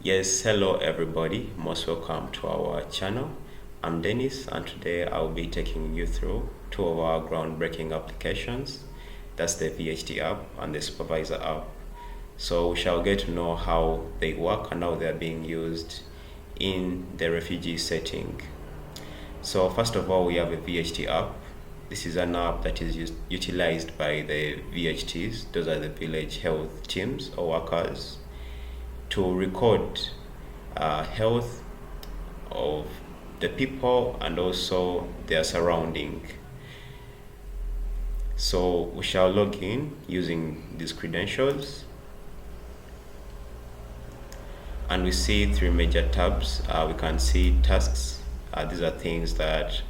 Yes, hello everybody. Most welcome to our channel. I'm Dennis, and today I'll be taking you through two of our groundbreaking applications. That's the VHT app and the Supervisor app. So we shall get to know how they work and how they are being used in the refugee setting. So first of all, we have a VHT app. This is an app that is utilized by the VHTs. Those are the village health teams or workers to record health of the people and also their surrounding. So we shall log in using these credentials, and we see three major tabs. We can see tasks. These are things that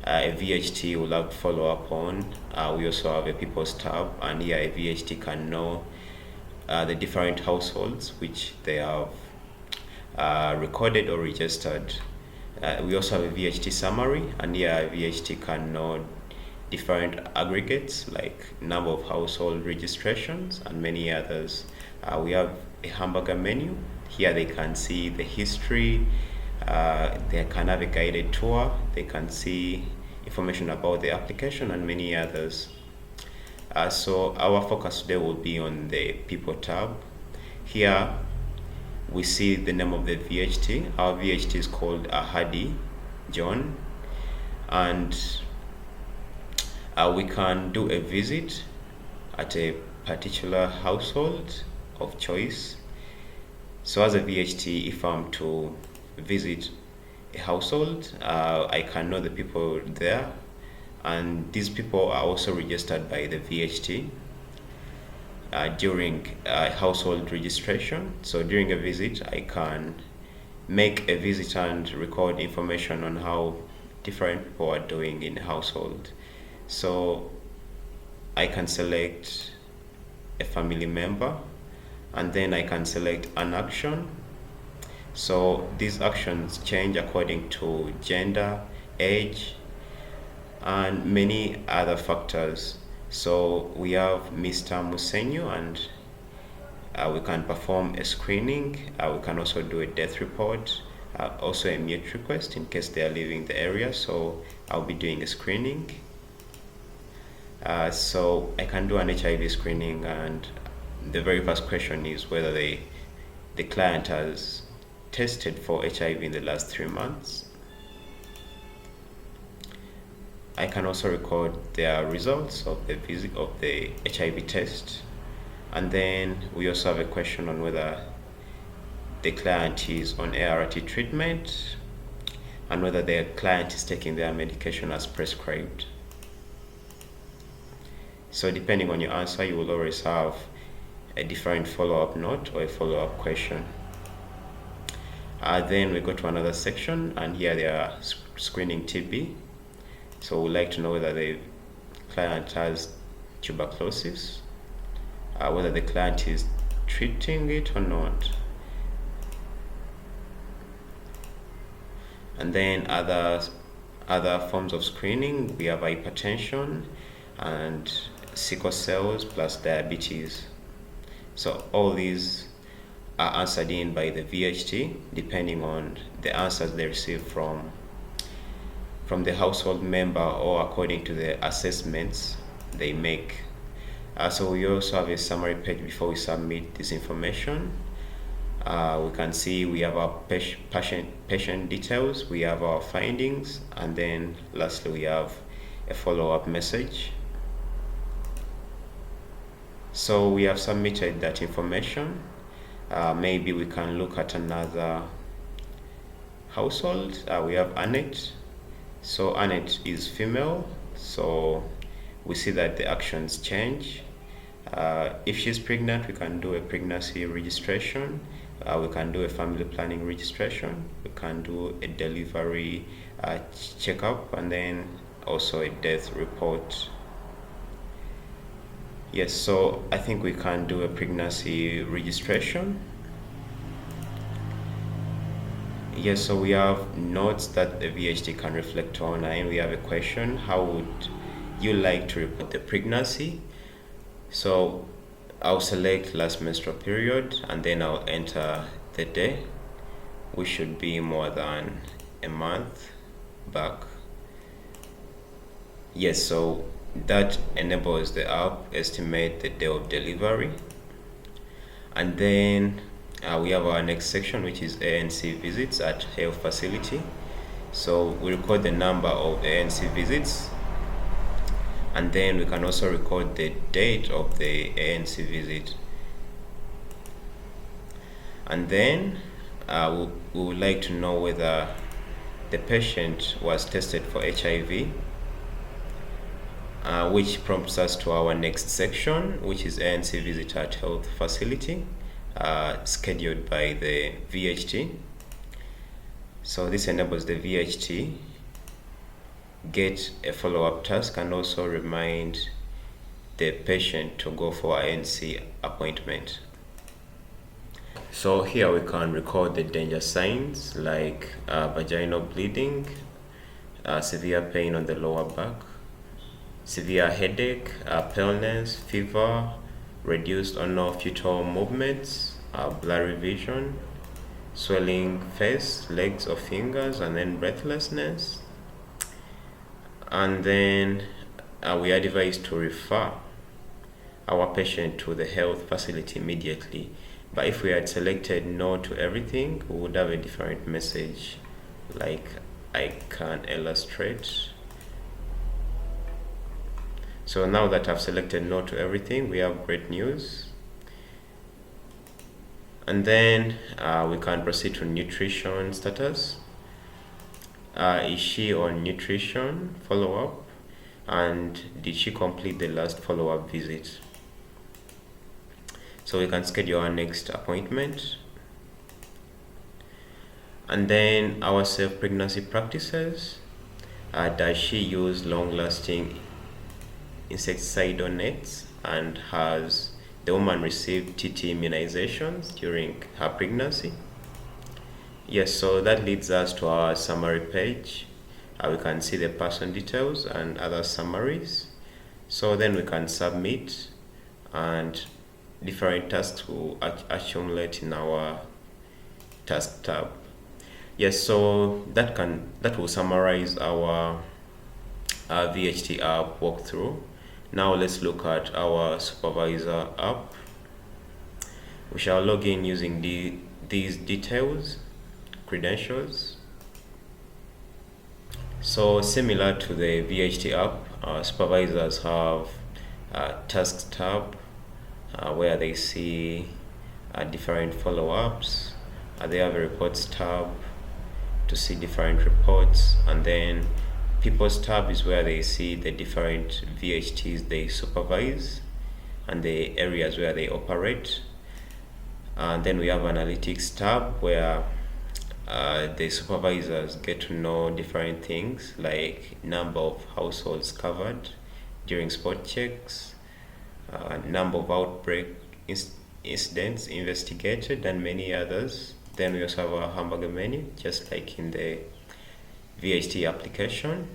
a VHT will have to follow up on. We also have a people's tab, and here a VHT can know the different households which they have recorded or registered. We also have a VHT summary, and here a VHT can know different aggregates like number of household registrations and many others. We have a hamburger menu. Here they can see the history, they can have a guided tour, they can see information about the application and many others. So our focus today will be on the people tab. Here we see the name of the VHT. Our VHT is called Hadi John, and we can do a visit at a particular household of choice. So as a VHT, if I'm to visit a household, I can know the people there, and these people are also registered by the VHT during household registration. So during a visit, I can make a visit and record information on how different people are doing in the household. So I can select a family member, and then I can select an action. So these actions change according to gender, age, and many other factors. So we have Mr. Musenyo, and we can perform a screening. We can also do a death report, also a mute request in case they are leaving the area. So I'll be doing a screening. So I can do an HIV screening, and the very first question is whether the client has tested for HIV in the last 3 months. I can also record their results of the HIV test, and then we also have a question on whether the client is on ART treatment and whether the client is taking their medication as prescribed. So depending on your answer, you will always have a different follow-up note or a follow-up question. Then we go to another section, and here they are screening TB. So we'd like to know whether the client has tuberculosis, whether the client is treating it or not. And then other forms of screening, we have hypertension and sickle cells plus diabetes. So all these are answered in by the VHT depending on the answers they receive from the household member or according to the assessments they make. So we also have a summary page before we submit this information. We can see we have our patient details, we have our findings, and then lastly we have a follow-up message. So we have submitted that information. Maybe we can look at another household. We have Annette. So Annette is female, so we see that the actions change. If she's pregnant, we can do a pregnancy registration. We can do a family planning registration. We can do a delivery checkup, and then also a death report. Yes, so I think we can do a pregnancy registration. Yes, so we have notes that the VHT can reflect on, and we have a question: how would you like to report the pregnancy? So I'll select last menstrual period, and then I'll enter the day, which should be more than a month back. Yes, so that enables the app estimate the day of delivery. And then we have our next section, which is ANC visits at health facility. So we record the number of ANC visits, and then we can also record the date of the ANC visit. And then we would like to know whether the patient was tested for HIV, which prompts us to our next section, which is ANC visit at health facility, scheduled by the VHT. So this enables the VHT get a follow-up task and also remind the patient to go for an ANC appointment. So here we can record the danger signs like vaginal bleeding, severe pain on the lower back, severe headache, paleness, fever, reduced or no fetal movements, blurry vision, swelling face, legs or fingers, and then breathlessness. And then we are advised to refer our patient to the health facility immediately. But if we had selected no to everything, we would have a different message, like I can illustrate. So now that I've selected no to everything, we have great news. And then we can proceed to nutrition status. Is she on nutrition follow-up? And did she complete the last follow-up visit? So we can schedule our next appointment. And then our safe pregnancy practices. Does she use long-lasting insecticidal nets, and has the woman received TT immunizations during her pregnancy? Yes, so that leads us to our summary page. We can see the person details and other summaries. So then we can submit, and different tasks will accumulate in our task tab. Yes, so that will summarize our VHT app walkthrough. Now let's look at our supervisor app. We shall log in using these details, credentials. So similar to the VHT app, supervisors have a tasks tab where they see different follow-ups. They have a reports tab to see different reports, and then people's tab is where they see the different VHTs they supervise and the areas where they operate. And then we have analytics tab where the supervisors get to know different things like number of households covered during spot checks, number of outbreak incidents investigated, and many others. Then we also have a hamburger menu, just like in the VHT application.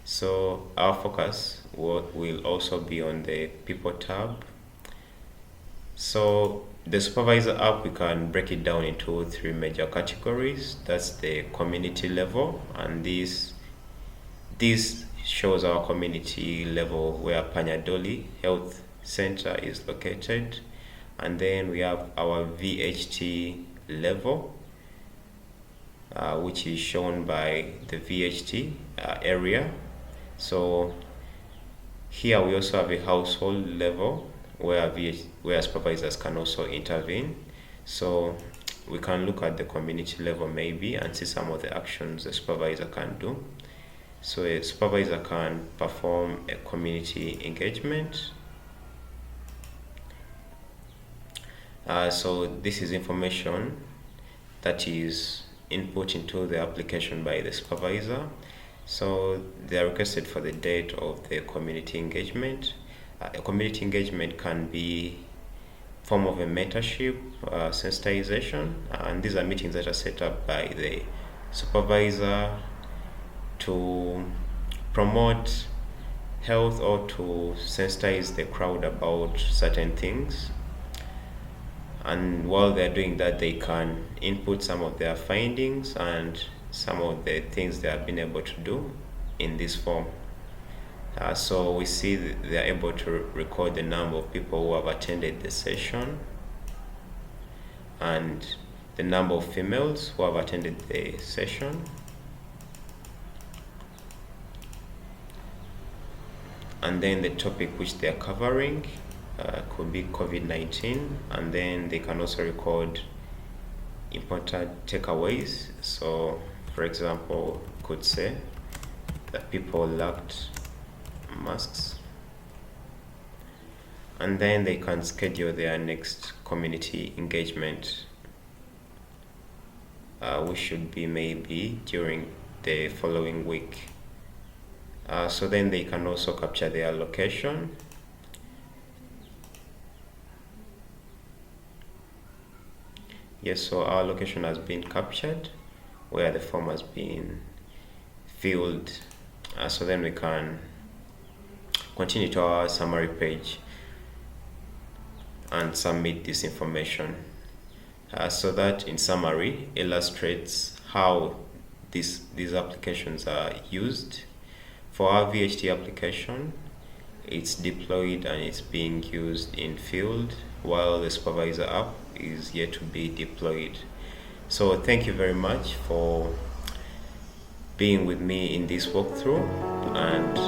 So our focus will also be on the people tab. So the supervisor app, we can break it down into three major categories. That's the community level, and this shows our community level where Panyadoli Health Center is located. And then we have our VHT level, which is shown by the VHT area. So here we also have a household level where supervisors can also intervene. So we can look at the community level maybe and see some of the actions the supervisor can do. So a supervisor can perform a community engagement. So this is information that is input into the application by the supervisor. So they are requested for the date of the community engagement. A community engagement can be form of a mentorship, sensitization, and these are meetings that are set up by the supervisor to promote health or to sensitize the crowd about certain things. And while they're doing that, they can input some of their findings and some of the things they have been able to do in this form. So we see they're able to record the number of people who have attended the session and the number of females who have attended the session, and then the topic which they are covering could be COVID-19, and then they can also record important takeaways. So for example, could say that people lacked masks, and then they can schedule their next community engagement, which should be maybe during the following week. So then they can also capture their location. Yes, so our location has been captured where the form has been filled. So then we can continue to our summary page and submit this information. So that in summary illustrates how these applications are used. For our VHT application, it's deployed and it's being used in field, while the supervisor app is yet to be deployed. So thank you very much for being with me in this walkthrough, and